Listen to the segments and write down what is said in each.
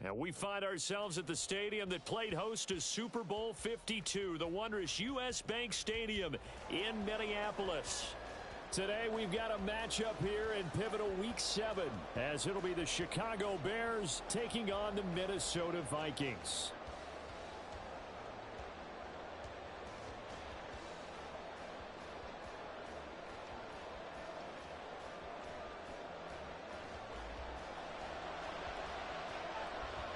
And we find ourselves at the stadium that played host to Super Bowl 52, the wondrous U.S. Bank Stadium in Minneapolis. Today we've got a matchup here in pivotal Week 7, as it'll be the Chicago Bears taking on the Minnesota Vikings.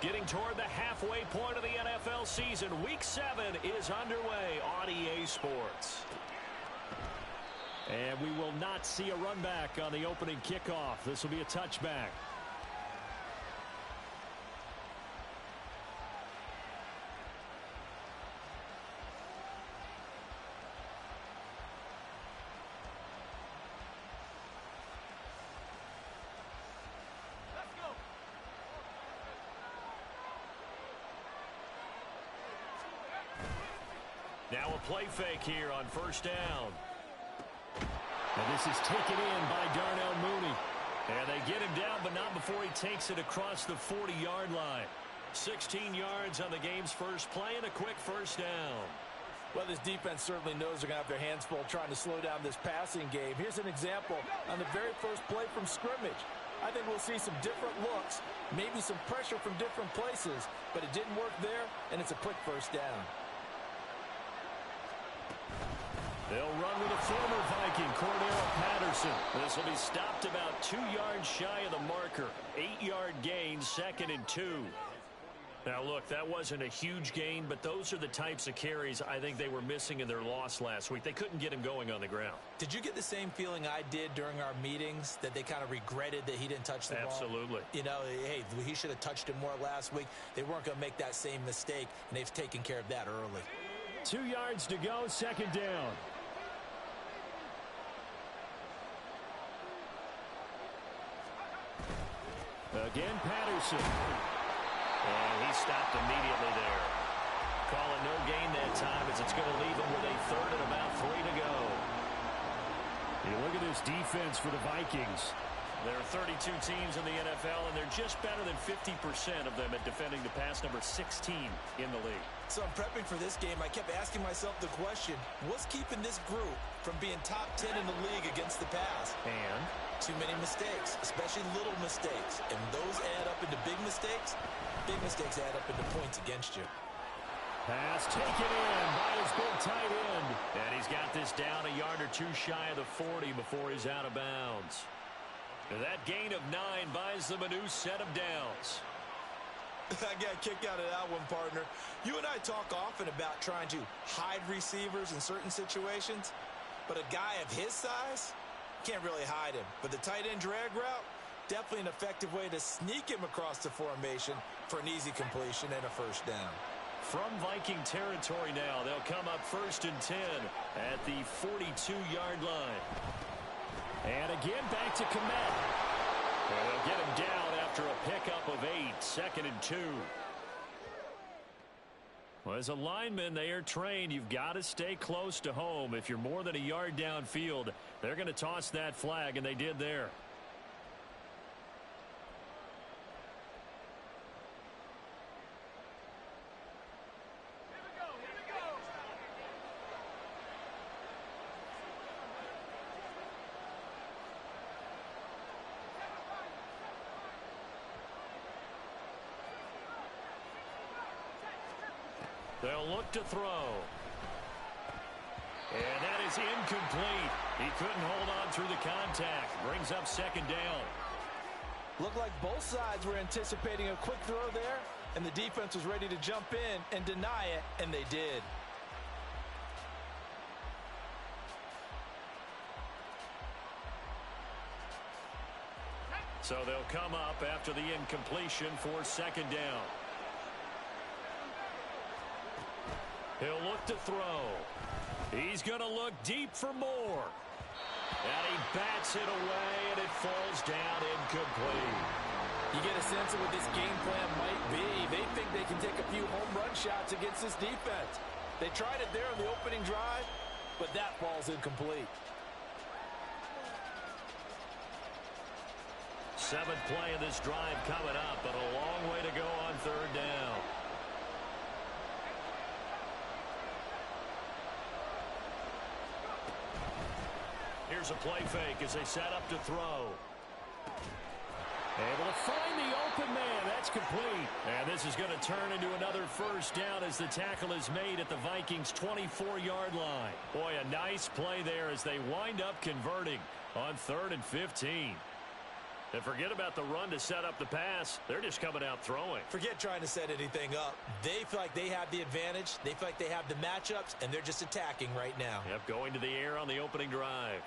Getting toward the halfway point of the NFL season, Week 7 is underway on EA Sports. And we will not see a run back on the opening kickoff. This will be a touchback. Now a play fake here on first down. And this is taken in by Darnell Mooney. And they get him down, but not before he takes it across the 40-yard line. 16 yards on the game's first play and a quick first down. Well, this defense certainly knows they're going to have their hands full trying to slow down this passing game. Here's an example on the very first play from scrimmage. I think we'll see some different looks, maybe some pressure from different places, but it didn't work there, and it's a quick first down. They'll run with a former Viking, Cordero Patterson. This will be stopped about 2 yards shy of the marker. 8-yard gain, 2nd and 2. Now, look, that wasn't a huge gain, but those are the types of carries I think they were missing in their loss last week. They couldn't get him going on the ground. Did you get the same feeling I did during our meetings, that they kind of regretted that he didn't touch the ball? Absolutely. You know, hey, he should have touched it more last week. They weren't going to make that same mistake, and they've taken care of that early. 2 yards to go, 2nd down. Again, Patterson. And he stopped immediately there. Call it no gain that time, as it's going to leave him with a 3rd and about 3 to go. You look at this defense for the Vikings. There are 32 teams in the NFL, and they're just better than 50% of them at defending the pass, number 16 in the league. So I'm prepping for this game. I kept asking myself the question, what's keeping this group from being top 10 in the league against the pass? And? Too many mistakes, especially little mistakes. And those add up into big mistakes. Big mistakes add up into points against you. Pass taken in by his big tight end. And he's got this down a yard or two shy of the 40 before he's out of bounds. That gain of 9 buys them a new set of downs. I got a kick out of that one, partner. You and I talk often about trying to hide receivers in certain situations, but a guy of his size can't really hide him. But the tight end drag route, definitely an effective way to sneak him across the formation for an easy completion and a first down. From Viking territory now, they'll come up 1st and 10 at the 42-yard line. And again, back to Komet. And they'll get him down after a pickup of 8, 2nd and 2. Well, as a lineman, they are trained. You've got to stay close to home. If you're more than a yard downfield, they're going to toss that flag, and they did there. They'll look to throw. And that is incomplete. He couldn't hold on through the contact. Brings up 2nd down. Looked like both sides were anticipating a quick throw there, and the defense was ready to jump in and deny it, and they did. So they'll come up after the incompletion for 2nd down. He'll look to throw. He's going to look deep for more. And he bats it away, and it falls down incomplete. You get a sense of what this game plan might be. They think they can take a few home run shots against this defense. They tried it there on the opening drive, but that falls incomplete. 7th play of this drive coming up, but a long way to go on Here's a play fake as they set up to throw. Able to find the open man. That's complete. And this is going to turn into another first down as the tackle is made at the Vikings' 24-yard line. Boy, a nice play there as they wind up converting on 3rd and 15. And forget about the run to set up the pass. They're just coming out throwing. Forget trying to set anything up. They feel like they have the advantage. They feel like they have the matchups, and they're just attacking right now. Yep, going to the air on the opening drive.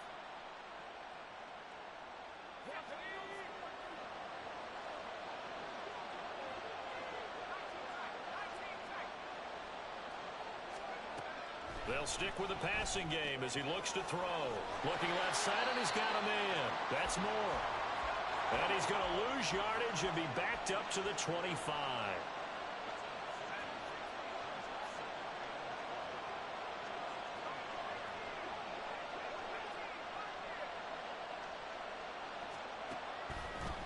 They'll stick with the passing game as he looks to throw. Looking left side, and he's got a man. That's Moore. And he's going to lose yardage and be backed up to the 25.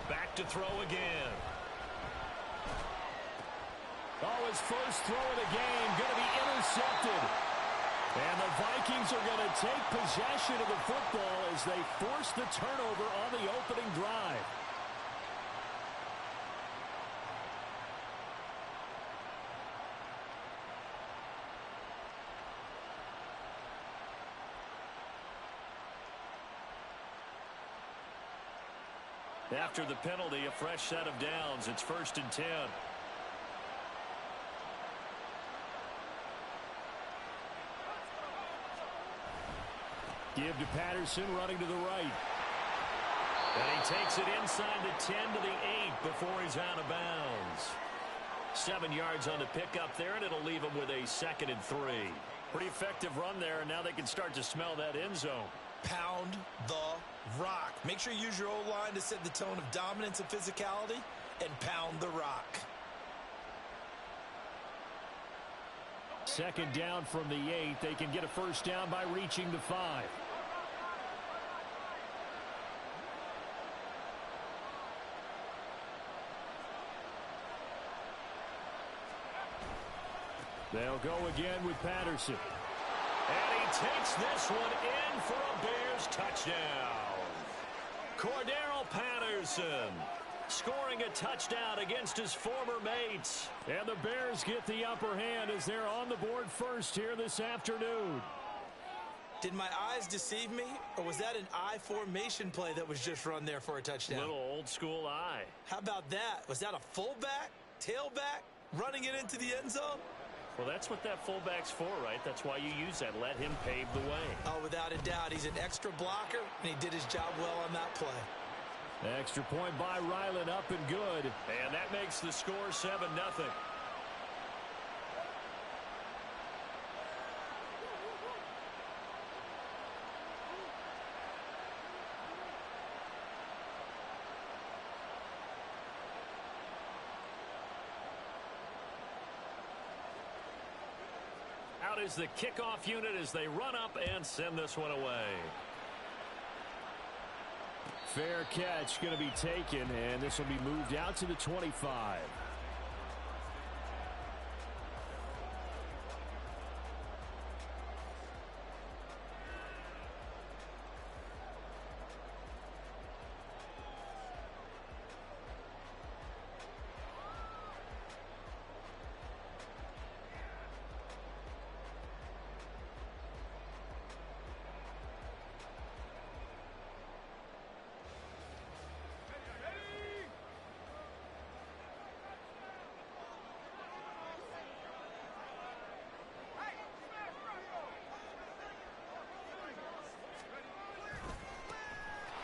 Back to throw again. Oh, his first throw of the game going to be intercepted. And the Vikings are going to take possession of the football as they force the turnover on the opening drive. After the penalty, a fresh set of downs. It's 1st and 10. Give to Patterson, running to the right. And he takes it inside the 10 to the 8 before he's out of bounds. 7 yards on the pickup there, and it'll leave him with a 2nd and 3. Pretty effective run there, and now they can start to smell that end zone. Pound the rock. Make sure you use your O-line to set the tone of dominance and physicality, and pound the rock. 2nd down from the 8. They can get a first down by reaching the 5. They'll go again with Patterson. And he takes this one in for a Bears touchdown. Cordero Patterson scoring a touchdown against his former mates. And the Bears get the upper hand as they're on the board first here this afternoon. Did my eyes deceive me, or was that an I formation play that was just run there for a touchdown? Little old school eye. How about that? Was that a fullback, tailback, running it into the end zone? Well, that's what that fullback's for, right? That's why you use that. Let him pave the way. Oh, without a doubt. He's an extra blocker, and he did his job well on that play. Extra point by Ryland, up and good. And that makes the score 7-0. Out is the kickoff unit as they run up and send this one away. Fair catch going to be taken, and this will be moved out to the 25.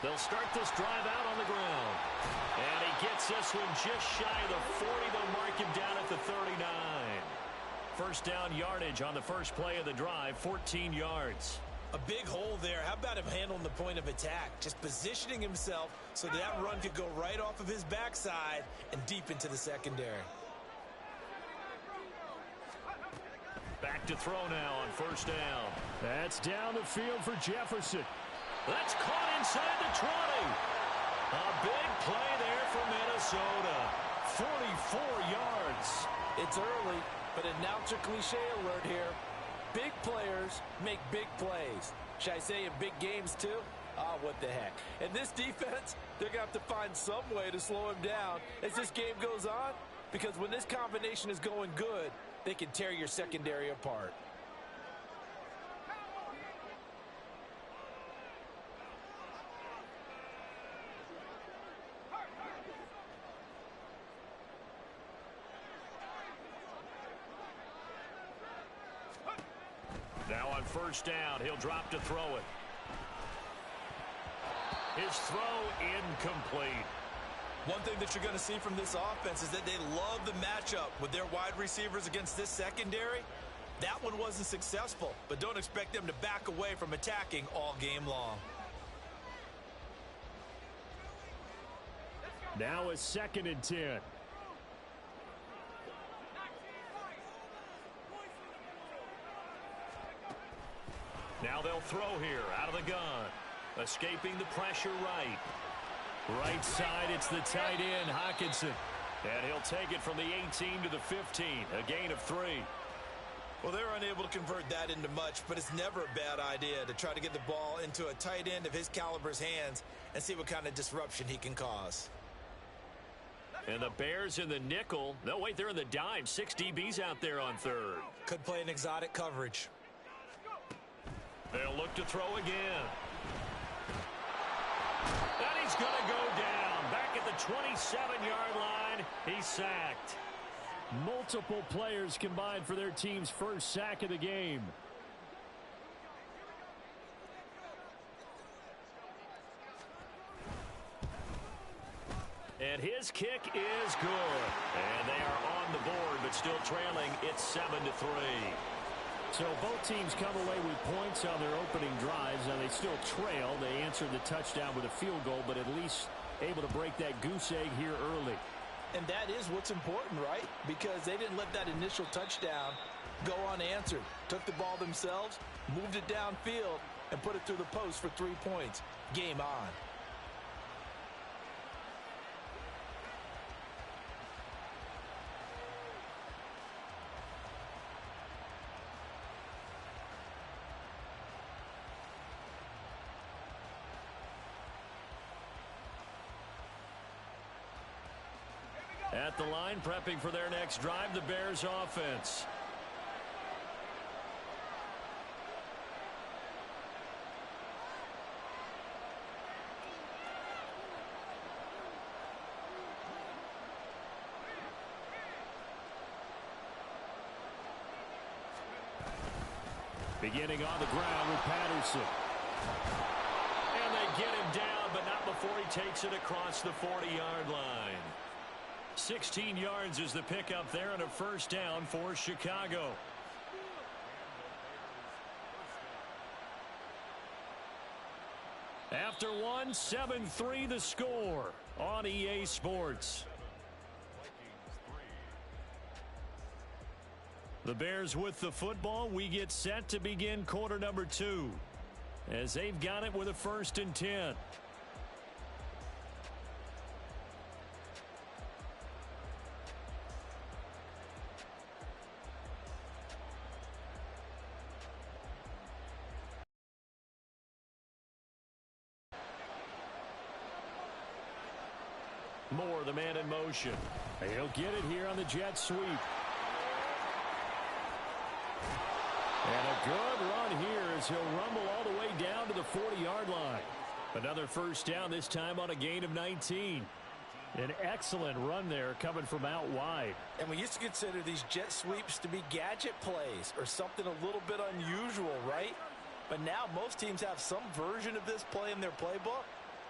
They'll start this drive out on the ground. And he gets this one just shy of the 40. They'll mark him down at the 39. First down yardage on the first play of the drive, 14 yards. A big hole there. How about him handling the point of attack? Just positioning himself so that run could go right off of his backside and deep into the secondary. Back to throw now on first down. That's down the field for Jefferson. That's caught inside the 20. A big play there for Minnesota. 44 yards. It's early, but announcer cliche alert here. Big players make big plays. Should I say in big games too? What the heck. And this defense, they're going to have to find some way to slow him down as this game goes on, because when this combination is going good, they can tear your secondary apart. Now on first down, he'll drop to throw it. His throw incomplete. One thing that you're going to see from this offense is that they love the matchup with their wide receivers against this secondary. That one wasn't successful, but don't expect them to back away from attacking all game long. Now a 2nd and 10. Now they'll throw here out of the gun. Escaping the pressure right. Right side, it's the tight end, Hockenson. And he'll take it from the 18 to the 15, a gain of 3. Well, they're unable to convert that into much, but it's never a bad idea to try to get the ball into a tight end of his caliber's hands and see what kind of disruption he can cause. And the Bears in the nickel. No, wait, they're in the dime. 6 DBs out there on 3rd. Could play an exotic coverage. They'll look to throw again. And he's going to go down. Back at the 27-yard line. He's sacked. Multiple players combined for their team's first sack of the game. And his kick is good. And they are on the board, but still trailing. It's 7-3. So both teams come away with points on their opening drives. Now they still trail. They answered the touchdown with a field goal, but at least able to break that goose egg here early. And that is what's important, right? Because they didn't let that initial touchdown go unanswered. Took the ball themselves, moved it downfield, and put it through the post for 3 points. Game on. At the line, prepping for their next drive, the Bears offense. Beginning on the ground with Patterson. And they get him down, but not before he takes it across the 40-yard line. 16 yards is the pickup there and a first down for Chicago. After one, 7-3 the score on EA Sports. The Bears with the football. We get set to begin quarter number 2 as they've got it with a 1st and 10. Moore, the man in motion. He'll get it here on the jet sweep. And a good run here as he'll rumble all the way down to the 40-yard line. Another first down, this time on a gain of 19. An excellent run there coming from out wide. And we used to consider these jet sweeps to be gadget plays or something a little bit unusual, right? But now most teams have some version of this play in their playbook.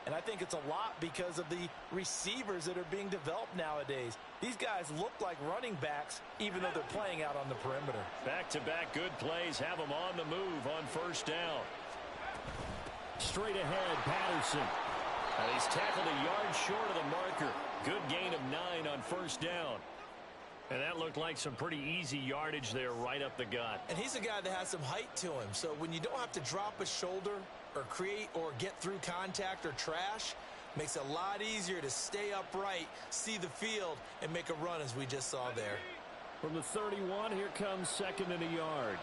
And I think it's a lot because of the receivers that are being developed nowadays. These guys look like running backs, even though they're playing out on the perimeter. Back-to-back good plays have them on the move on first down. Straight ahead, Patterson. And he's tackled a yard short of the marker. Good gain of 9 on first down. And that looked like some pretty easy yardage there right up the gut. And he's a guy that has some height to him. So when you don't have to drop a shoulder or create or get through contact or trash, makes it a lot easier to stay upright, see the field, and make a run as we just saw there. From the 31, here comes 2nd and a yard.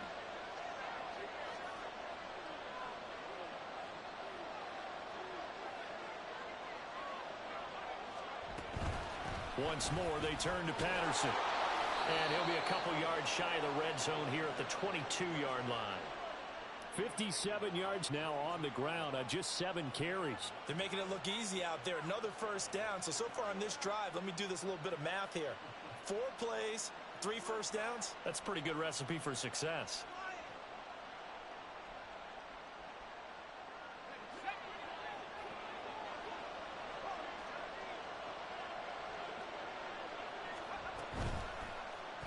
Once more, they turn to Patterson. And he'll be a couple yards shy of the red zone here at the 22-yard line. 57 yards now on the ground on just 7 carries. They're making it look easy out there. Another first down. So far on this drive, let me do this little bit of math here. 4 plays, 3 first downs. That's a pretty good recipe for success.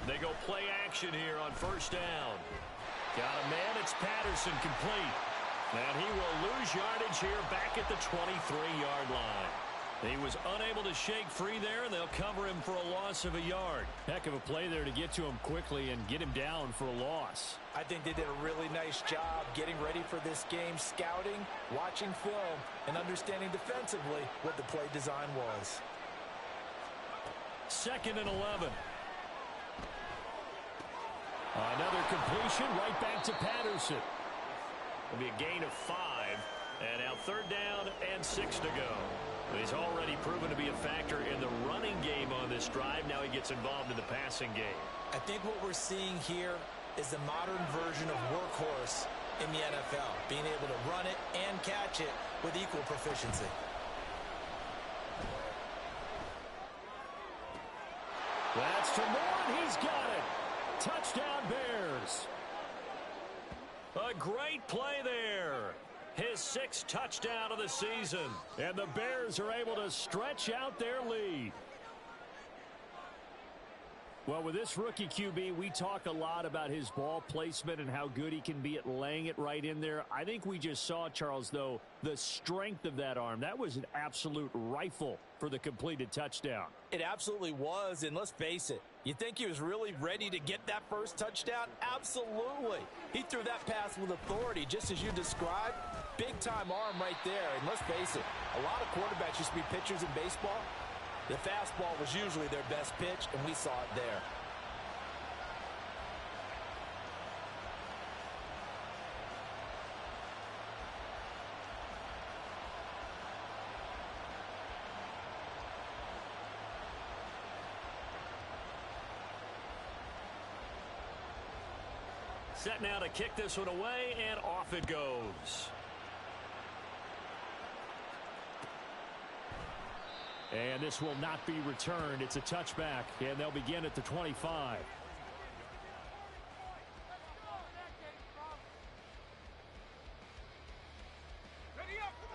They go play action here on first down. Got a man. It's Patterson complete. And he will lose yardage here back at the 23-yard line. He was unable to shake free there, and they'll cover him for a loss of a yard. Heck of a play there to get to him quickly and get him down for a loss. I think they did a really nice job getting ready for this game, scouting, watching film, and understanding defensively what the play design was. 2nd and 11. Another completion right back to Patterson. It'll be a gain of 5. And now 3rd down and 6 to go. He's already proven to be a factor in the running game on this drive. Now he gets involved in the passing game. I think what we're seeing here is the modern version of workhorse in the NFL. Being able to run it and catch it with equal proficiency. That's to Moore. He's got it. Touchdown Bears. A great play there. His 6th touchdown of the season. And the Bears are able to stretch out their lead. Well, with this rookie QB, we talk a lot about his ball placement and how good he can be at laying it right in there. I think we just saw, Charles, though, the strength of that arm. That was an absolute rifle for the completed touchdown. It absolutely was, and let's face it, you think he was really ready to get that first touchdown? Absolutely. He threw that pass with authority, just as you described. Big-time arm right there, and let's face it, a lot of quarterbacks used to be pitchers in baseball. The fastball was usually their best pitch, and we saw it there. Set now to kick this one away, and off it goes. And this will not be returned. It's a touchback, and they'll begin at the 25.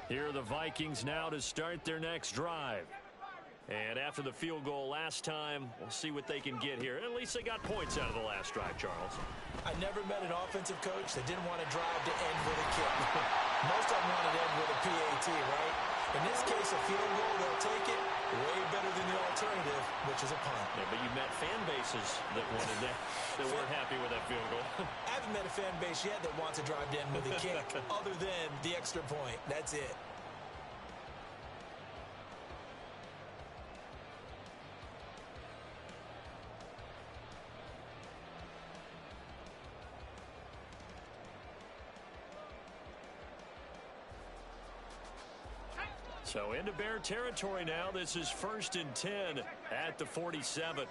Here are the Vikings now to start their next drive. And after the field goal last time, we'll see what they can get here. At least they got points out of the last drive, Charles. I never met an offensive coach that didn't want to drive to end with a kick. Most of them want to end with a PAT, right? In this case, a field goal, they'll take it way better than the alternative, which is a punt. Yeah, but you met fan bases that wanted that, that weren't happy with that field goal. I haven't met a fan base yet that wants to drive to end with a kick, other than the extra point. That's it. So into Bear territory now. This is 1st and 10 at the 47.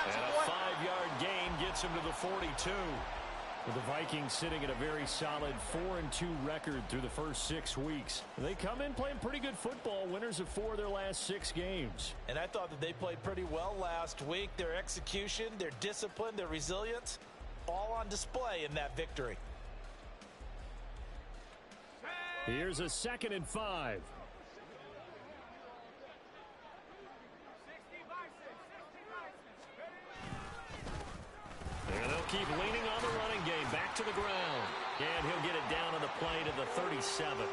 And a 5-yard gain gets him to the 42. With the Vikings sitting at a very solid 4-2 record through the first 6 weeks. They come in playing pretty good football, winners of 4 of their last 6 games. And I thought that they played pretty well last week. Their execution, their discipline, their resilience, all on display in that victory. Here's a 2nd and 5. And they'll keep leaning on the running game. Back to the ground. And he'll get it down on the play to the 37.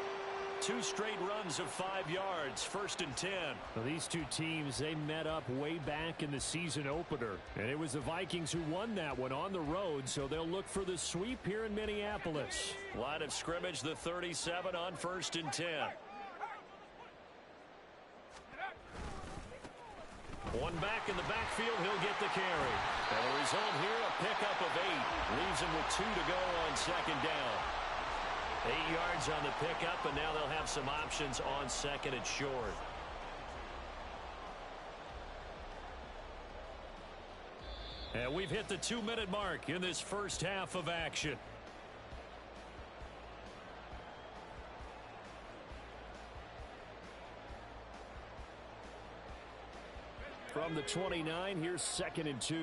2 straight runs of 5 yards. 1st and 10. Well, these two teams, they met up way back in the season opener. And it was the Vikings who won that one on the road, so they'll look for the sweep here in Minneapolis. Line of scrimmage, the 37 on 1st and 10. One back in the backfield, he'll get the carry. And the result here, a pickup of 8. Leaves him with 2 to go on 2nd down. 8 yards on the pickup, and now they'll have some options on second and short. And we've hit the 2-minute mark in this first half of action. From the 29, here's second and 2.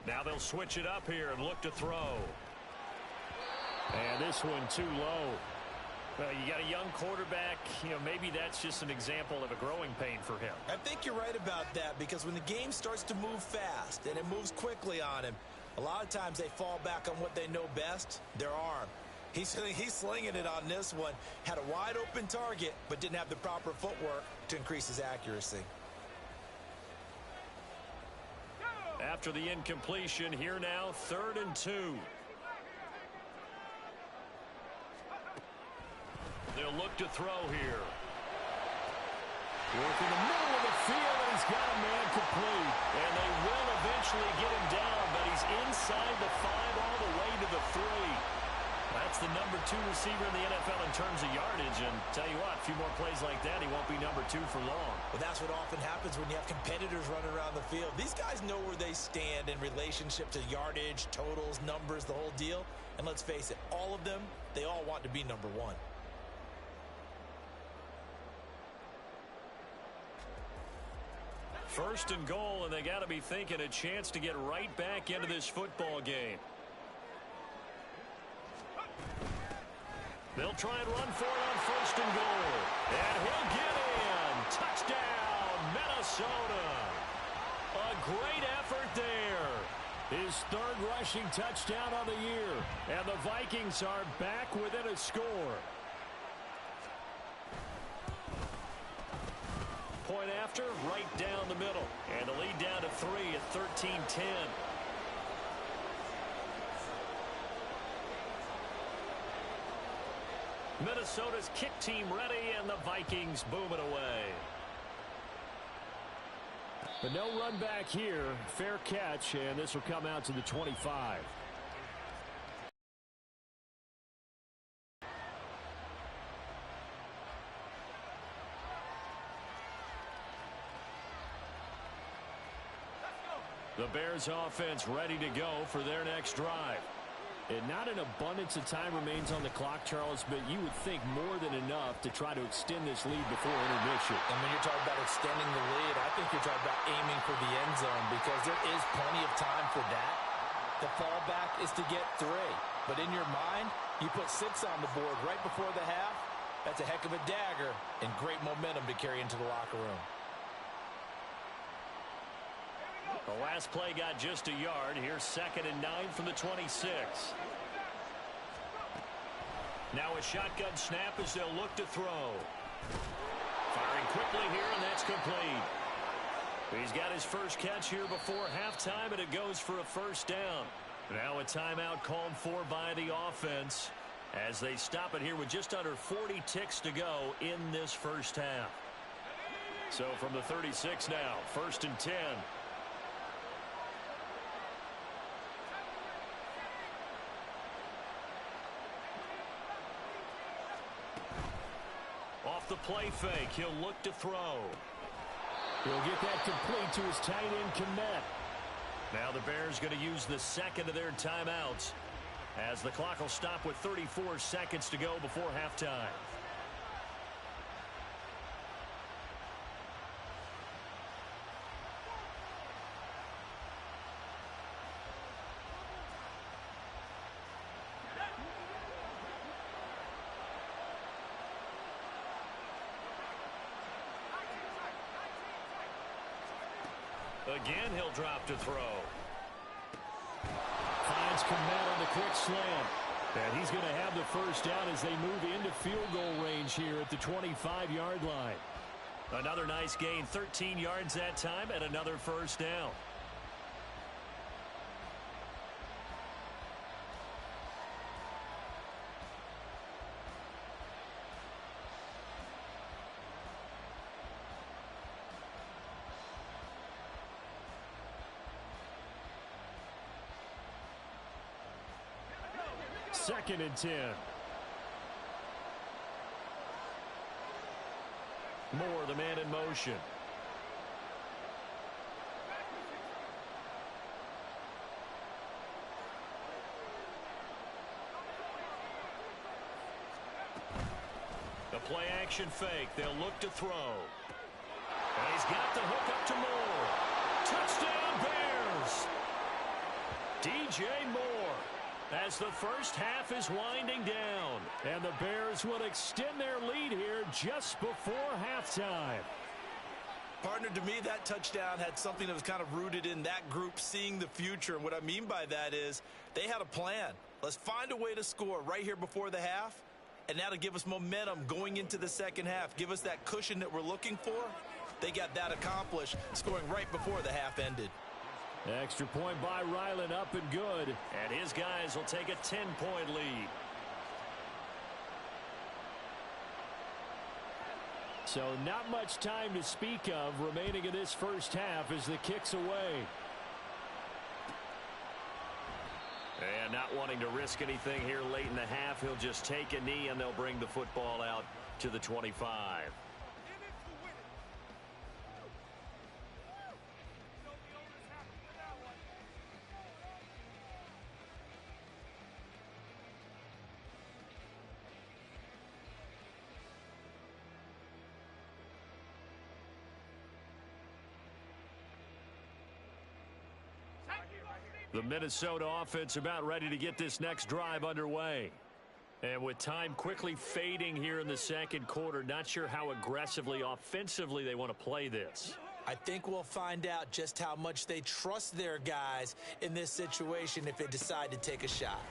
Now they'll switch it up here and look to throw. And this one too low. Well, you got a young quarterback. Maybe that's just an example of a growing pain for him. I think you're right about that, because when the game starts to move fast and it moves quickly on him, a lot of times they fall back on what they know best, their arm. He's slinging it on this one. Had a wide open target, but didn't have the proper footwork to increase his accuracy. After the incompletion, here now, 3rd and 2. They'll look to throw here. Work in the middle of the field, and he's got a man complete. And they will eventually get him down, but he's inside the 5 all the way to the 3. That's the number 2 receiver in the NFL in terms of yardage. And tell you what, a few more plays like that, he won't be number 2 for long. Well, that's what often happens when you have competitors running around the field. These guys know where they stand in relationship to yardage, totals, numbers, the whole deal. And let's face it, all of them, they all want to be number 1. First and goal, and they got to be thinking a chance to get right back into this football game. They'll try and run for it on 1st and goal. And he'll get in. Touchdown, Minnesota. A great effort there. His 3rd rushing touchdown of the year. And the Vikings are back within a score. Point after, right down the middle. And the lead down to 3 at 13-10. Minnesota's kick team ready, and the Vikings boom it away. But no run back here. Fair catch, and this will come out to the 25. The Bears offense ready to go for their next drive. And not an abundance of time remains on the clock, Charles, but you would think more than enough to try to extend this lead before intermission. And when you're talking about extending the lead, I think you're talking about aiming for the end zone, because there is plenty of time for that. The fallback is to get 3. But in your mind, you put 6 on the board right before the half. That's a heck of a dagger and great momentum to carry into the locker room. The last play got just a yard. Here's 2nd and 9 from the 26. Now a shotgun snap as they'll look to throw. Firing quickly here, and that's complete. He's got his first catch here before halftime, and it goes for a 1st down. Now a timeout called for by the offense as they stop it here with just under 40 ticks to go in this first half. So from the 36 now, 1st and 10. Off the play fake, he'll look to throw. He'll get that complete to his tight end, Kmet. Now the Bears going to use the 2nd of their timeouts as the clock will stop with 34 seconds to go before halftime. Again, he'll drop to throw. Finds Kmet on the quick slant. And he's going to have the 1st down as they move into field goal range here at the 25-yard line. Another nice gain, 13 yards that time, and another 1st down. 2nd and 10. Moore, the man in motion. The play action fake. They'll look to throw. And he's got the hook up to Moore. Touchdown Bears! DJ Moore, as the first half is winding down. And the Bears will extend their lead here just before halftime. Partner, to me, that touchdown had something that was kind of rooted in that group seeing the future. And what I mean by that is they had a plan. Let's find a way to score right here before the half. And that'll give us momentum going into the second half. Give us that cushion that we're looking for. They got that accomplished, scoring right before the half ended. Extra point by Ryland, up and good. And his guys will take a 10-point lead. So not much time to speak of remaining in this first half as the kick's away. And not wanting to risk anything here late in the half, he'll just take a knee and they'll bring the football out to the 25. The Minnesota offense about ready to get this next drive underway. And with time quickly fading here in the second quarter, not sure how aggressively, offensively they want to play this. I think we'll find out just how much they trust their guys in this situation if they decide to take a shot.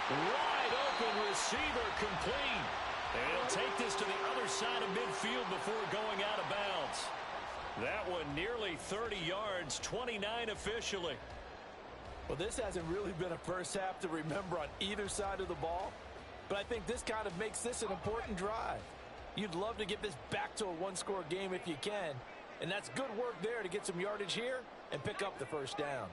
Wide open receiver complete. And he'll take this to the other side of midfield before going out of bounds. That one nearly 30 yards, 29 officially. Well, this hasn't really been a first half to remember on either side of the ball, but I think this kind of makes this an important drive. You'd love to get this back to a one-score game if you can, and that's good work there to get some yardage here and pick up the first down.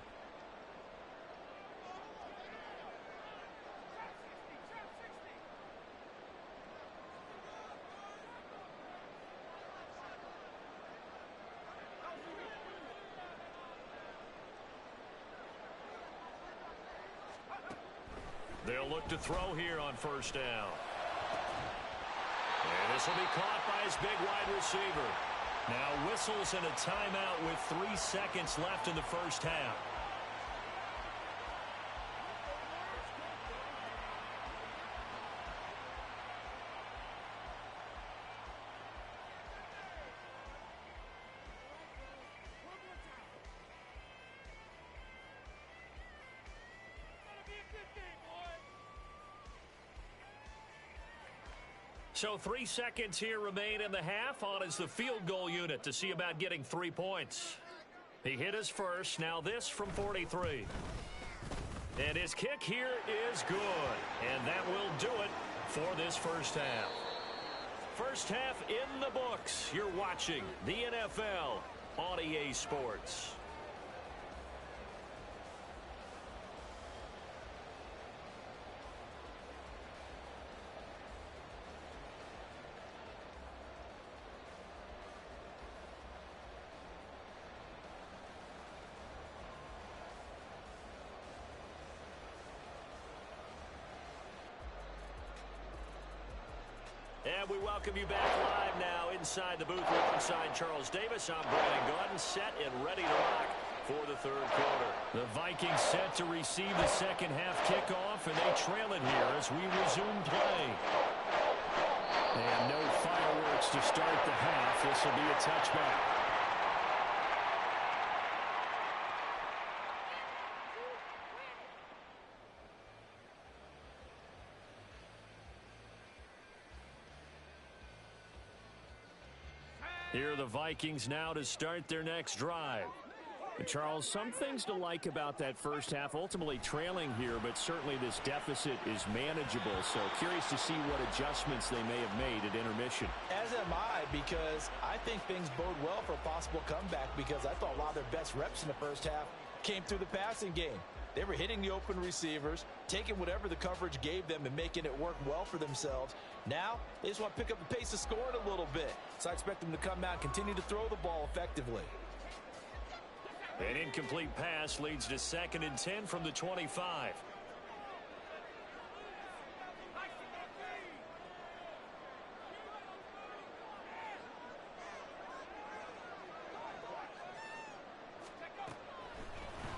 They'll look to throw here on first down. And this will be caught by his big wide receiver. Now whistles and a timeout with 3 seconds left in the first half. So 3 seconds here remain in the half. On is the field goal unit to see about getting 3 points. He hit his first. Now this from 43. And his kick here is good. And that will do it for this first half. First half in the books. You're watching the NFL on EA Sports. And we welcome you back live now inside the booth alongside Charles Davis. I'm Brandon Gordon, set and ready to rock for the third quarter. The Vikings set to receive the second half kickoff, and they trail it here as we resume play. And no fireworks to start the half. This will be a touchback. Here are the Vikings now to start their next drive. Charles, some things to like about that first half. Ultimately trailing here, but certainly this deficit is manageable. So curious to see what adjustments they may have made at intermission. As am I, because I think things bode well for a possible comeback, because I thought a lot of their best reps in the first half came through the passing game. They were hitting the open receivers, taking whatever the coverage gave them and making it work well for themselves. Now, they just want to pick up the pace of scoring a little bit. So I expect them to come out and continue to throw the ball effectively. An incomplete pass leads to 2nd and 10 from the 25.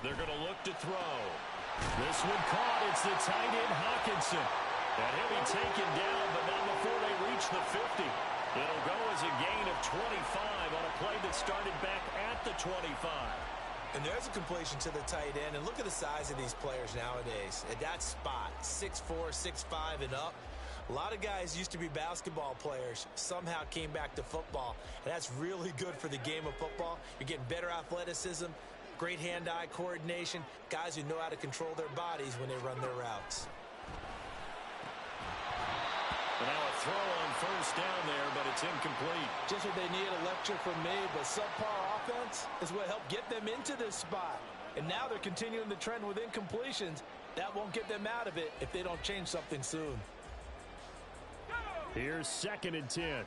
They're going to look to throw. This one caught. It's the tight end, Hawkinson. And he'll be taken down, but not before they reach the 50. It'll go as a gain of 25 on a play that started back at the 25. And there's a completion to the tight end. And look at the size of these players nowadays. At that spot, 6'4", 6'5", and up. A lot of guys used to be basketball players, somehow came back to football. And that's really good for the game of football. You're getting better athleticism, great hand-eye coordination, guys who know how to control their bodies when they run their routes. And now a throw on 1st down there, but it's incomplete. Just what they need, a lecture from me, but subpar offense is what helped get them into this spot. And now they're continuing the trend with incompletions. That won't get them out of it if they don't change something soon. Here's 2nd and 10.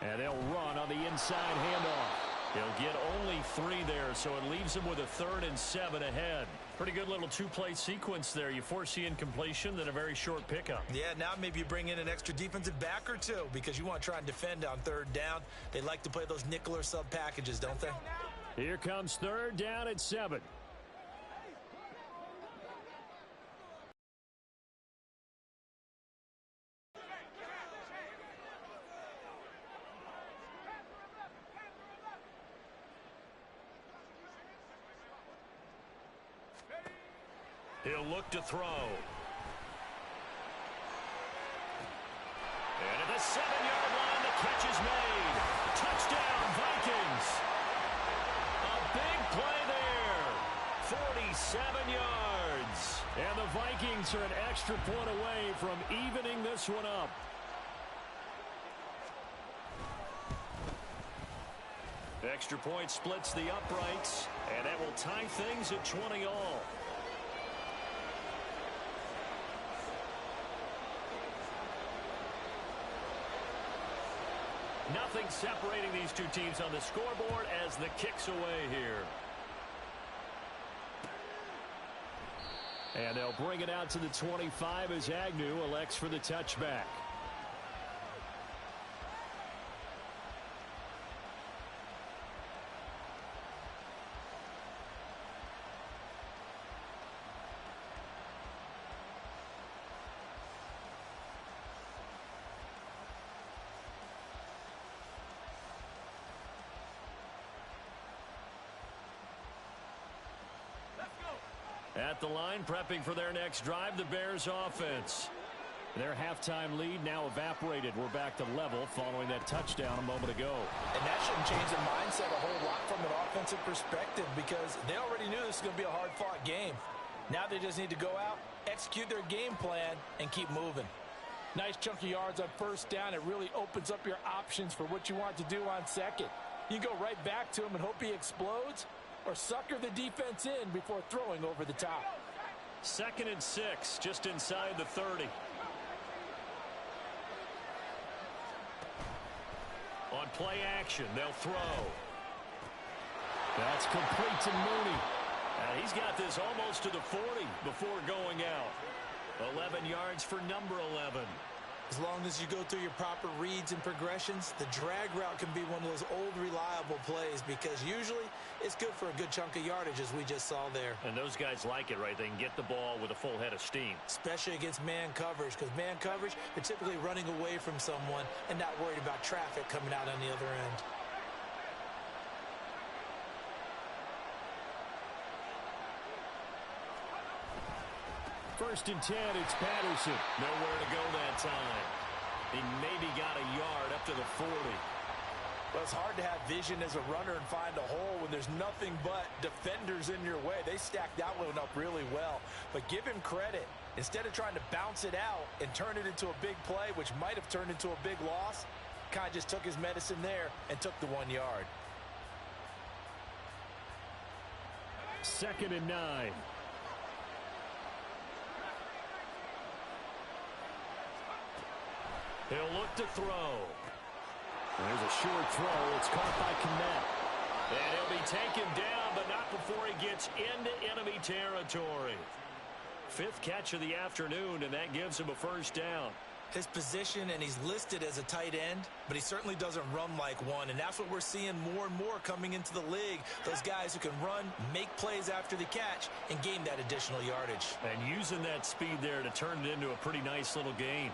And they'll run on the inside handoff. He'll get only 3 there, so it leaves him with a 3rd and 7 ahead. Pretty good little 2-play sequence there. You force the incompletion, then a very short pickup. Yeah, now maybe you bring in an extra defensive back or two because you want to try and defend on 3rd down. They like to play those nickel or sub packages, don't they? Here comes 3rd down at 7. He'll look to throw. And at the 7-yard line, the catch is made. Touchdown, Vikings. A big play there. 47 yards. And the Vikings are an extra point away from evening this one up. Extra point splits the uprights, and that will tie things at 20 all. Nothing separating these two teams on the scoreboard as the kick's away here. And they'll bring it out to the 25 as Agnew elects for the touchback. At the line, prepping for their next drive, the Bears offense. Their halftime lead now evaporated. We're back to level following that touchdown a moment ago. And that shouldn't change the mindset a whole lot from an offensive perspective because they already knew this was going to be a hard-fought game. Now they just need to go out, execute their game plan, and keep moving. Nice chunk of yards on 1st down. It really opens up your options for what you want to do on 2nd. You go right back to him and hope he explodes, or sucker the defense in before throwing over the top. 2nd and 6, just inside the 30. On play action, they'll throw. That's complete to Mooney. And he's got this almost to the 40 before going out. 11 yards for number 11. As long as you go through your proper reads and progressions, the drag route can be one of those old reliable plays because usually it's good for a good chunk of yardage as we just saw there. And those guys like it, right? They can get the ball with a full head of steam. Especially against man coverage because man coverage, they're typically running away from someone and not worried about traffic coming out on the other end. First and 10, it's Patterson. Nowhere to go that time. He maybe got a yard up to the 40. Well, it's hard to have vision as a runner and find a hole when there's nothing but defenders in your way. They stacked that one up really well. But give him credit. Instead of trying to bounce it out and turn it into a big play, which might have turned into a big loss, Kind of just took his medicine there and took the 1 yard. 2nd and 9. He'll look to throw. There's a short throw. It's caught by Kmet. And he'll be taken down, but not before he gets into enemy territory. 5th catch of the afternoon, and that gives him a first down. His position, and he's listed as a tight end, but he certainly doesn't run like one, and that's what we're seeing more and more coming into the league. Those guys who can run, make plays after the catch, and gain that additional yardage. And using that speed there to turn it into a pretty nice little gain.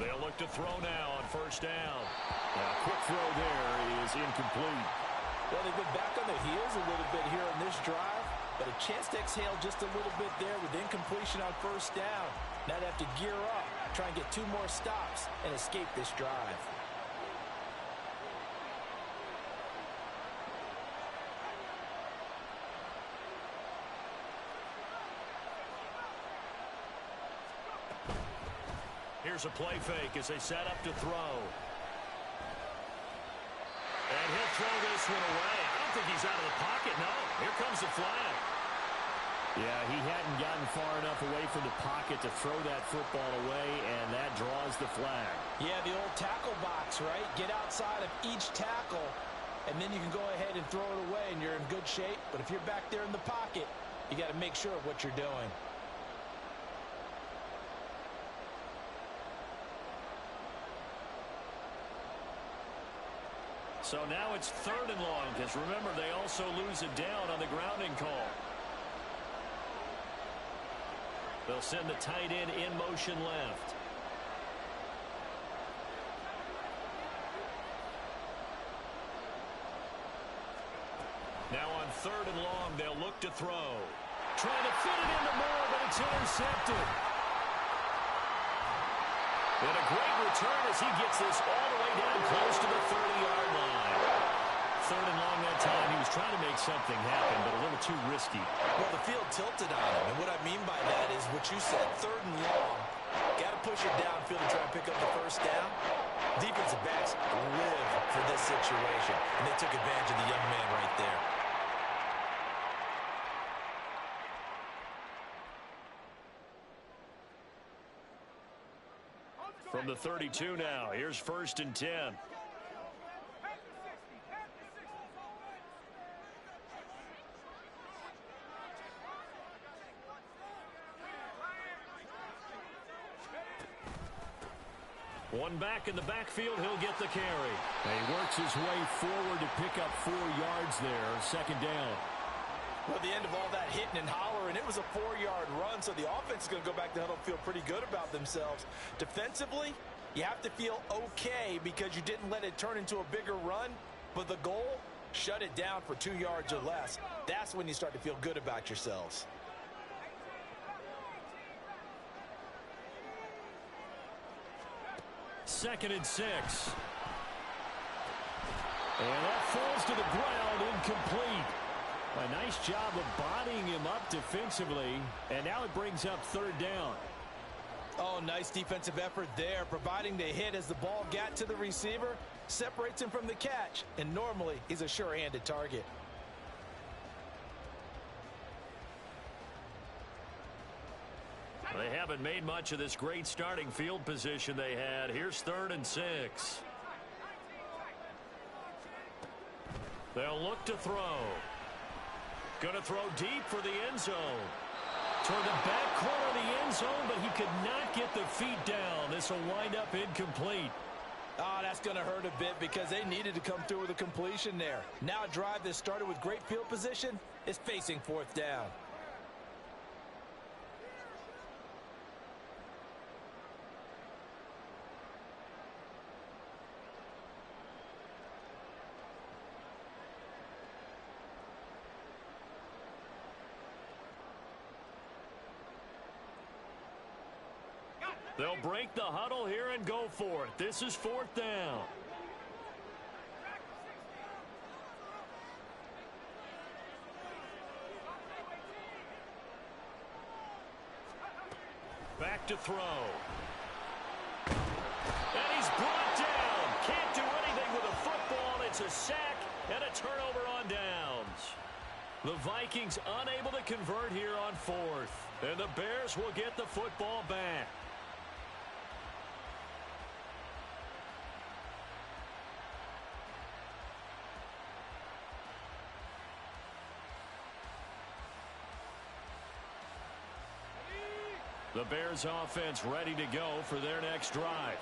They'll look to throw now on first down. A quick throw there is incomplete. Well, they've been back on their heels a little bit here in this drive, but a chance to exhale just a little bit there with incompletion on first down. Now they have to gear up, try and get 2 more stops, and escape this drive. Here's a play fake as they set up to throw. And he'll throw this one away. I don't think he's out of the pocket, no. Here comes the flag. Yeah, he hadn't gotten far enough away from the pocket to throw that football away, and that draws the flag. Yeah, the old tackle box, right? Get outside of each tackle, and then you can go ahead and throw it away, and you're in good shape. But if you're back there in the pocket, you got to make sure of what you're doing. So now it's 3rd and long, because remember, they also lose it down on the grounding call. They'll send the tight end in motion left. Now on 3rd and long, they'll look to throw. Trying to fit it into Moore, but it's intercepted. And a great return as he gets this all the way down close to the 30-yard line. 3rd and long that time. He was trying to make something happen, but a little too risky. Well, the field tilted on him, and what I mean by that is what you said, 3rd and long. Got to push it downfield to try and pick up the first down. Defensive backs live for this situation, and they took advantage of the young man right there. From the 32 now, here's 1st and 10. One back in the backfield, he'll get the carry. And he works his way forward to pick up 4 yards there, 2nd down. Well, at the end of all that hitting and hollering, it was a 4-yard run, so the offense is going to go back to huddle and feel pretty good about themselves. Defensively, you have to feel okay because you didn't let it turn into a bigger run, but the goal, shut it down for 2 yards or less. That's when you start to feel good about yourselves. Second and 6. And that falls to the ground, incomplete. A nice job of bodying him up defensively, and now it brings up 3rd down. Oh, nice defensive effort there, providing the hit as the ball got to the receiver, separates him from the catch, and normally he's a sure-handed target. They haven't made much of this great starting field position they had. Here's 3rd and 6. They'll look to throw. Going to throw deep for the end zone. Toward the back corner of the end zone, but he could not get the feet down. This will wind up incomplete. Oh, that's going to hurt a bit because they needed to come through with a completion there. Now a drive that started with great field position is facing 4th down. They'll break the huddle here and go for it. This is 4th down. to throw. And he's brought down. Can't do anything with a football. It's a sack and a turnover on downs. The Vikings unable to convert here on fourth. And the Bears will get the football back. The Bears offense ready to go for their next drive.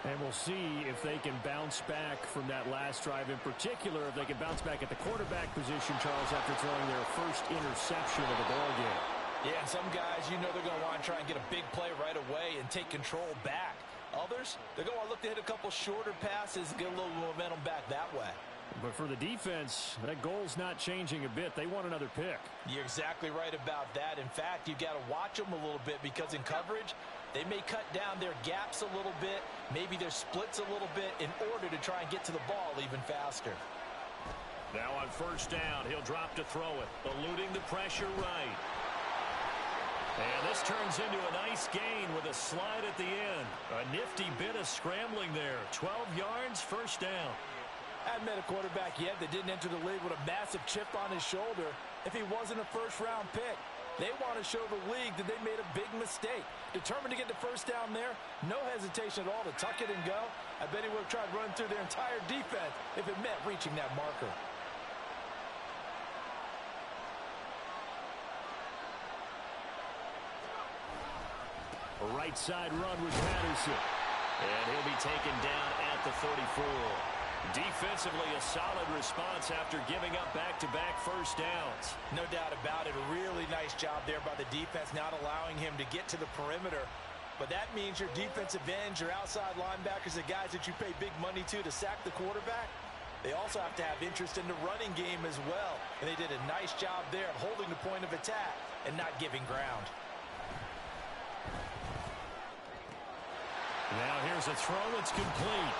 And we'll see if they can bounce back from that last drive. In particular, if they can bounce back at the quarterback position, Charles, after throwing their first interception of the ballgame. Yeah, some guys, you know they're going to want to try and get a big play right away and take control back. Others, they're going to look to hit a couple shorter passes and get a little momentum back that way. But for the defense, that goal's not changing a bit. They want another pick. You're exactly right about that. In fact, you've got to watch them a little bit because in coverage, they may cut down their gaps a little bit, maybe their splits a little bit in order to try and get to the ball even faster. Now on first down, he'll drop to throw it, eluding the pressure right. And this turns into a nice gain with a slide at the end. A nifty bit of scrambling there. 12 yards, first down. I haven't met a quarterback yet that didn't enter the league with a massive chip on his shoulder if he wasn't a first-round pick. They want to show the league that they made a big mistake. Determined to get the first down there, no hesitation at all to tuck it and go. I bet he would have tried running through their entire defense if it meant reaching that marker. A right side run with Patterson. And he'll be taken down at the 34. Defensively, a solid response after giving up back-to-back first downs. No doubt about it. A really nice job there by the defense, not allowing him to get to the perimeter. But that means your defensive ends, your outside linebackers, the guys that you pay big money to sack the quarterback, they also have to have interest in the running game as well. And they did a nice job there of holding the point of attack and not giving ground. Now here's a throw. It's complete.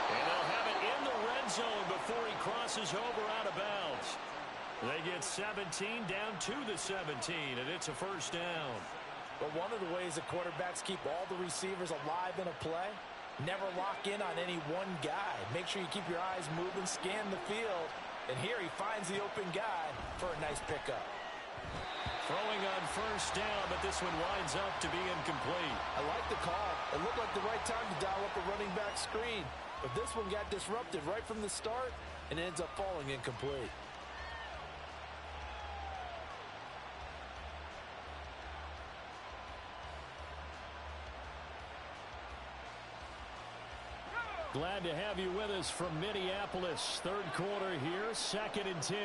And they'll have it in the red zone before he crosses over out of bounds. They get 17 down to the 17, and it's a first down. But one of the ways that quarterbacks keep all the receivers alive in a play, never lock in on any one guy. Make sure you keep your eyes moving, scan the field. And here he finds the open guy for a nice pickup. Throwing on first down, but this one winds up to be incomplete. I like the call. It looked like the right time to dial up a running back screen. But this one got disrupted right from the start and ends up falling incomplete. Glad to have you with us from Minneapolis. Third quarter here, 2nd and 10.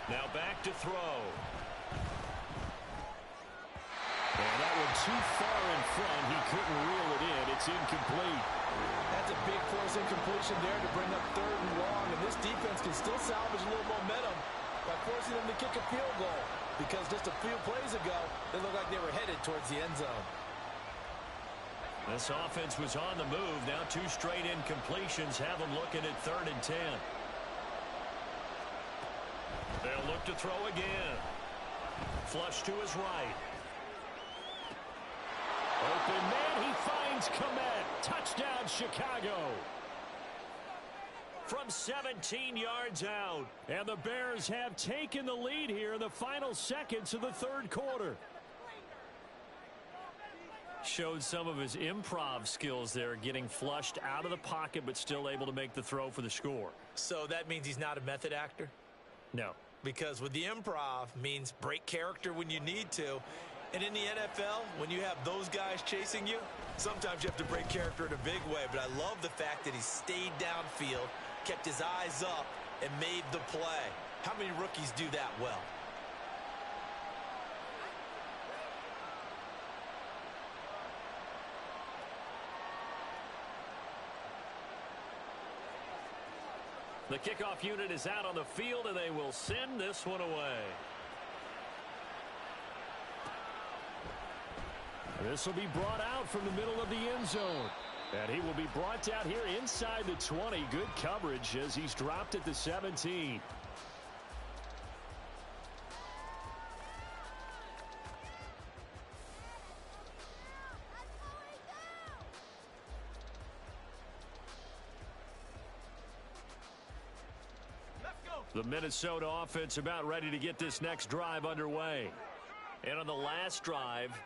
Now back to throw. And that one too far in front. He couldn't reel it in. It's incomplete. That's a big force incompletion there to bring up 3rd and long. And this defense can still salvage a little momentum by forcing them to kick a field goal. Because just a few plays ago, they looked like they were headed towards the end zone. This offense was on the move. Now 2 straight incompletions have them looking at 3rd and 10. They'll look to throw again. Flush to his right. Open man, he finds Komet. Touchdown, Chicago. From 17 yards out. And the Bears have taken the lead here in the final seconds of the 3rd quarter. Showed some of his improv skills there, getting flushed out of the pocket but still able to make the throw for the score. So that means he's not a method actor? No. Because with the improv means break character when you need to. And in the NFL, when you have those guys chasing you, sometimes you have to break character in a big way. But I love the fact that he stayed downfield, kept his eyes up, and made the play. How many rookies do that well? The kickoff unit is out on the field, and they will send this one away. This will be brought out from the middle of the end zone. And he will be brought out here inside the 20. Good coverage as he's dropped at the 17. The Minnesota offense about ready to get this next drive underway. And on the last drive,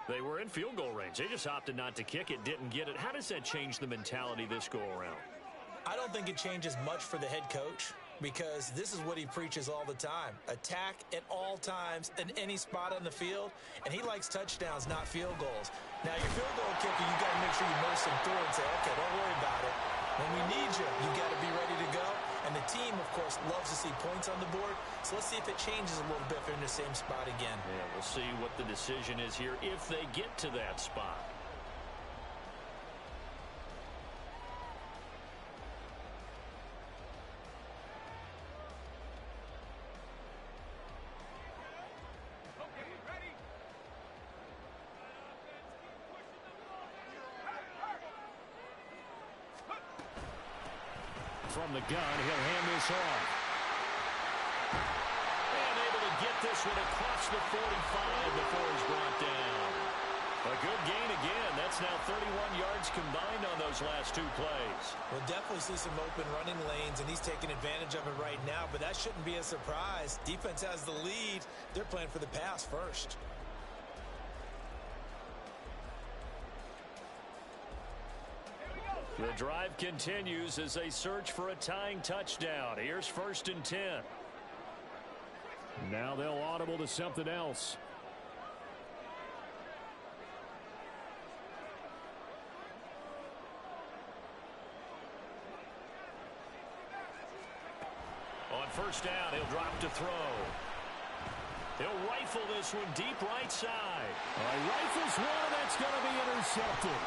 they were in field goal range. They just opted not to kick it, didn't get it. How does that change the mentality this go around? I don't think it changes much for the head coach because this is what he preaches all the time. Attack at all times in any spot on the field, and he likes touchdowns, not field goals. Now, your field goal kicker, you got to make sure you nurse him through and say, okay, don't worry about it. When we need you, you got to be ready to go. And the team, of course, loves to see points on the board. So let's see if it changes a little bit if they're in the same spot again. Yeah, we'll see what the decision is here if they get to that spot. From the gun, he'll hand this off. And able to get this one across the 45 before he's brought down. A good gain again. That's now 31 yards combined on those last two plays. We'll definitely see some open running lanes, and he's taking advantage of it right now, but that shouldn't be a surprise. Defense has the lead. They're playing for the pass first. The drive continues as they search for a tying touchdown. Here's 1st and 10. Now they'll audible to something else. On 1st down, he'll drop to throw. He'll rifle this one deep right side. Rifles one, that's going to be intercepted.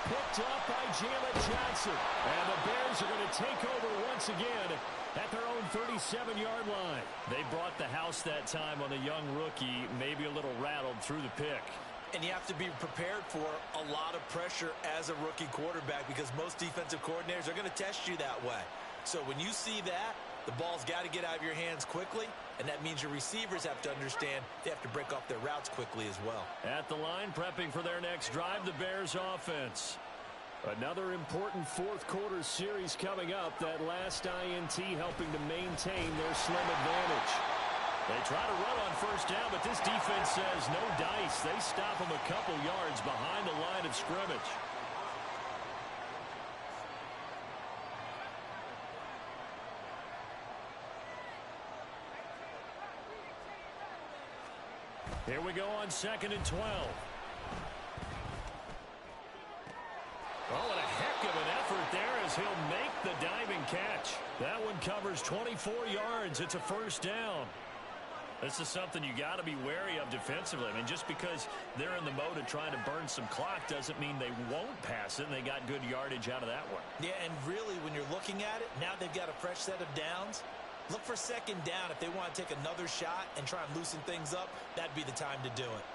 Picked up by Jalen Johnson. And the Bears are going to take over once again at their own 37-yard line. They brought the house that time on the young rookie, maybe a little rattled through the pick. And you have to be prepared for a lot of pressure as a rookie quarterback because most defensive coordinators are going to test you that way. So when you see that, the ball's got to get out of your hands quickly, and that means your receivers have to understand they have to break off their routes quickly as well. At the line, prepping for their next drive, the Bears offense. Another important fourth-quarter series coming up. That last INT helping to maintain their slim advantage. They try to run on 1st down, but this defense says no dice. They stop them a couple yards behind the line of scrimmage. Here we go on 2nd and 12. Oh, and a heck of an effort there as he'll make the diving catch. That one covers 24 yards. It's a 1st down. This is something you got to be wary of defensively. I mean, just because they're in the mode of trying to burn some clock doesn't mean they won't pass it, and they got good yardage out of that one. Yeah, and really, when you're looking at it, now they've got a fresh set of downs. Look for 2nd down. If they want to take another shot and try and loosen things up, that'd be the time to do it.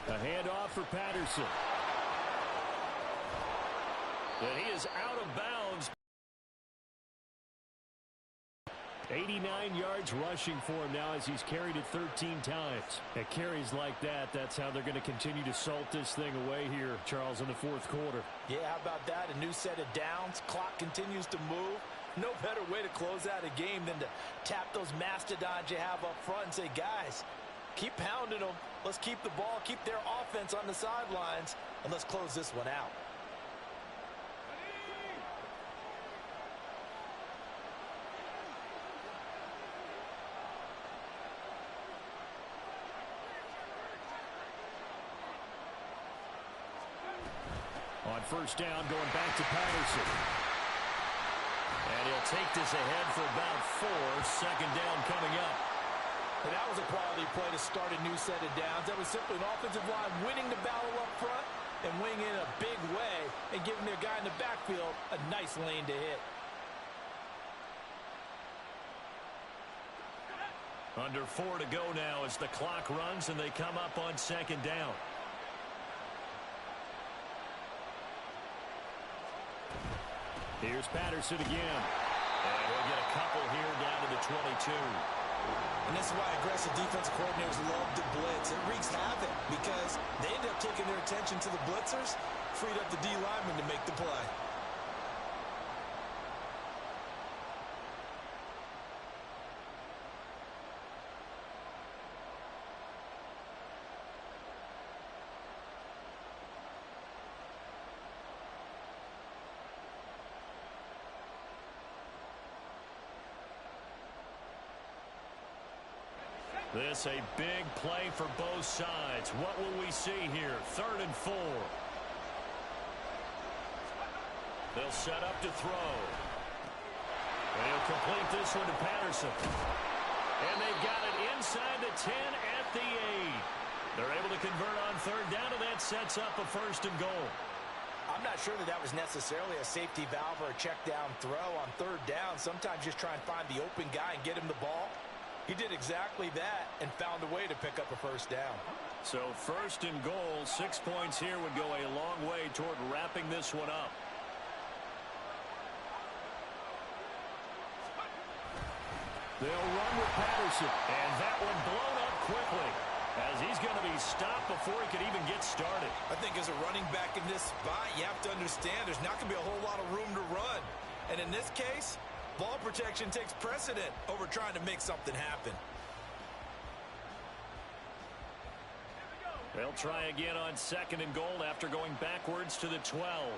A handoff for Patterson. And he is out of bounds. 89 yards rushing for him now as he's carried it 13 times. At carries like that, that's how they're going to continue to salt this thing away here, Charles, in the 4th quarter. Yeah, how about that? A new set of downs. Clock continues to move. No better way to close out a game than to tap those mastodons you have up front and say, guys, keep pounding them. Let's keep the ball, keep their offense on the sidelines, and let's close this one out. On 1st down, going back to Patterson. And he'll take this ahead for about 4. 2nd down coming up. And that was a quality play to start a new set of downs. That was simply an offensive line winning the battle up front and winning in a big way and giving their guy in the backfield a nice lane to hit. Under 4 to go now as the clock runs and they come up on 2nd down. Here's Patterson again. And he'll get a couple here down to the 22. And this is why aggressive defensive coordinators love to blitz. It wreaks havoc because they end up taking their attention to the blitzers, freed up the D lineman to make the play. This a big play for both sides. What will we see here? 3rd and 4. They'll set up to throw. They'll complete this one to Patterson. And they've got it inside the 10 at the 8. They're able to convert on 3rd down, and that sets up a 1st and goal. I'm not sure that was necessarily a safety valve or a check down throw on 3rd down. Sometimes just try and find the open guy and get him the ball. He did exactly that and found a way to pick up a 1st down. So 1st and goal, 6 points here would go a long way toward wrapping this one up. They'll run with Patterson, and that one blown up quickly as he's going to be stopped before he could even get started. I think as a running back in this spot, you have to understand there's not going to be a whole lot of room to run. And in this case, ball protection takes precedent over trying to make something happen. They'll try again on 2nd and goal after going backwards to the 12.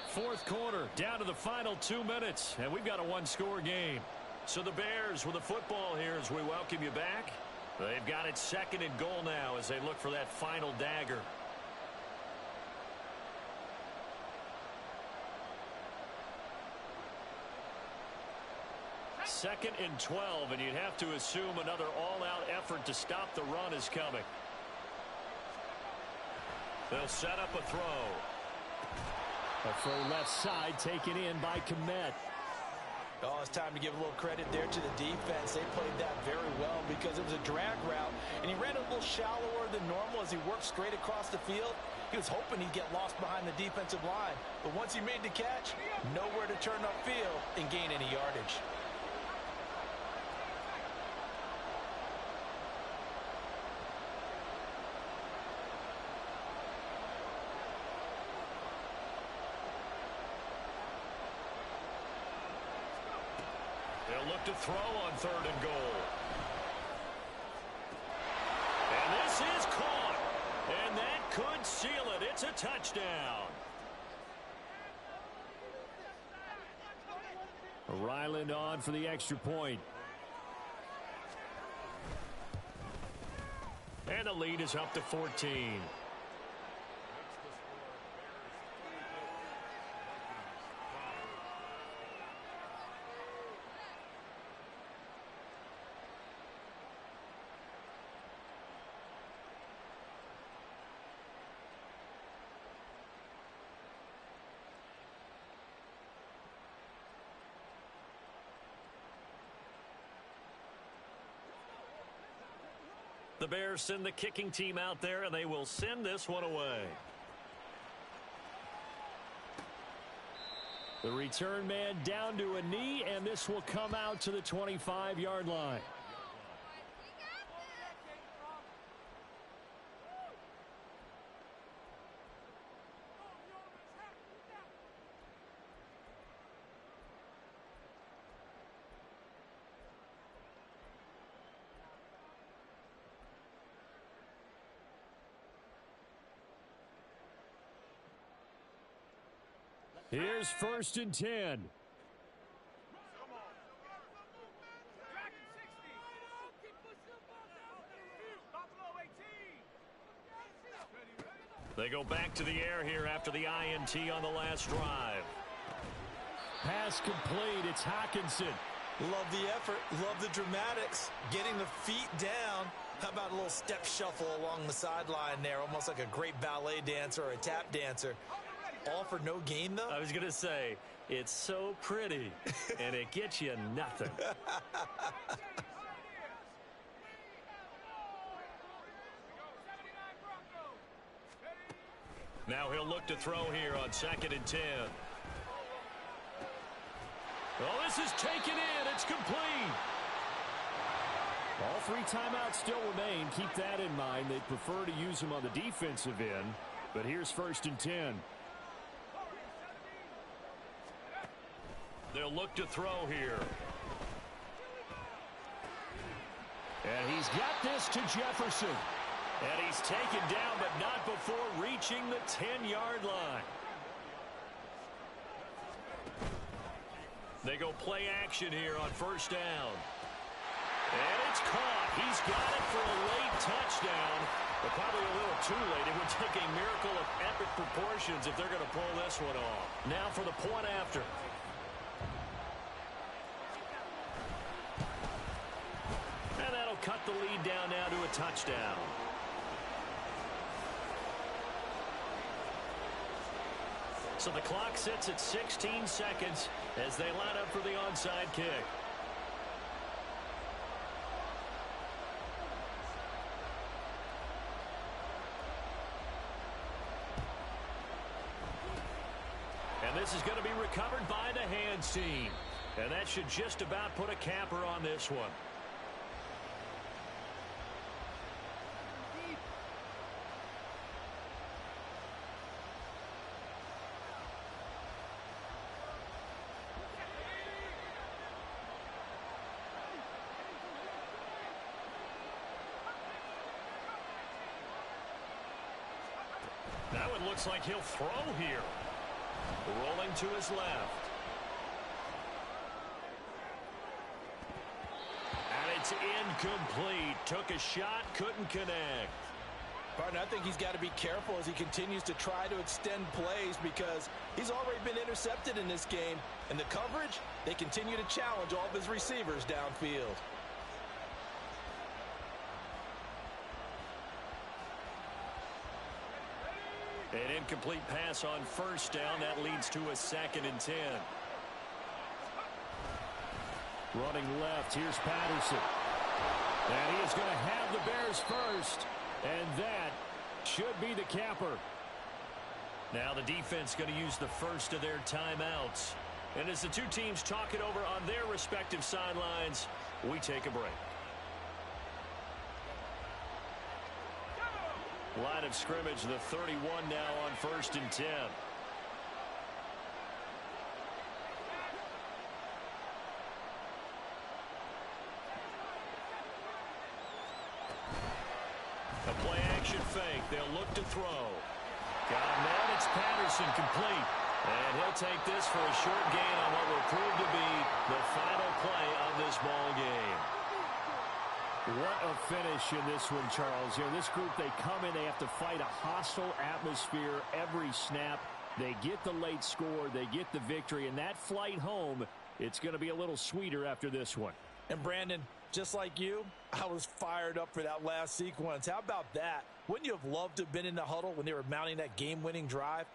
Fourth quarter, down to the final 2 minutes, and we've got a one-score game. So the Bears with the football here as we welcome you back. They've got it 2nd and goal now as they look for that final dagger. Second and 12, and you'd have to assume another all-out effort to stop the run is coming. They'll set up a throw. A throw left side taken in by Kmet. Oh, it's time to give a little credit there to the defense. They played that very well because it was a drag route, and he ran a little shallower than normal as he worked straight across the field. He was hoping he'd get lost behind the defensive line, but once he made the catch, nowhere to turn upfield and gain any yardage. Look to throw on 3rd and goal. And this is caught. And that could seal it. It's a touchdown. Ryland on for the extra point. And the lead is up to 14. The Bears send the kicking team out there, and they will send this one away. The return man down to a knee, and this will come out to the 25-yard line. Here's 1st and 10. They go back to the air here after the INT on the last drive. Pass complete. It's Hockenson. Love the effort. Love the dramatics. Getting the feet down. How about a little step shuffle along the sideline there? Almost like a great ballet dancer or a tap dancer. All for no gain, though? I was going to say, it's so pretty, and it gets you nothing. Now he'll look to throw here on 2nd and 10. Oh, this is taken in. It's complete. All 3 timeouts still remain. Keep that in mind. They'd prefer to use them on the defensive end. But here's 1st and 10. They'll look to throw here. And he's got this to Jefferson. And he's taken down, but not before reaching the 10-yard line. They go play action here on 1st down. And it's caught. He's got it for a late touchdown, but probably a little too late. It would take a miracle of epic proportions if they're going to pull this one off. Now for the point after. And that'll cut the lead down now to a touchdown. So the clock sits at 16 seconds as they line up for the onside kick. And this is going to be recovered by the hands team. And that should just about put a capper on this one. Now it looks like he'll throw here. Rolling to his left. And it's incomplete. Took a shot, couldn't connect. Partner, I think he's got to be careful as he continues to try to extend plays because he's already been intercepted in this game. And the coverage, they continue to challenge all of his receivers downfield. An incomplete pass on 1st down. That leads to a 2nd and 10. Running left, here's Patterson. And he is going to have the Bears first. And that should be the capper. Now the defense going to use the first of their timeouts. And as the two teams talk it over on their respective sidelines, we take a break. Line of scrimmage, the 31 now on 1st and 10. A play action fake. They'll look to throw. Got him there. It's Patterson complete. And he'll take this for a short gain on what will prove to be the final play of this ball game. What a finish in this one, Charles. You know, this group, they come in, they have to fight a hostile atmosphere every snap. They get the late score, they get the victory, and that flight home, it's going to be a little sweeter after this one. And Brandon, just like you, I was fired up for that last sequence. How about that? Wouldn't you have loved to have been in the huddle when they were mounting that game-winning drive?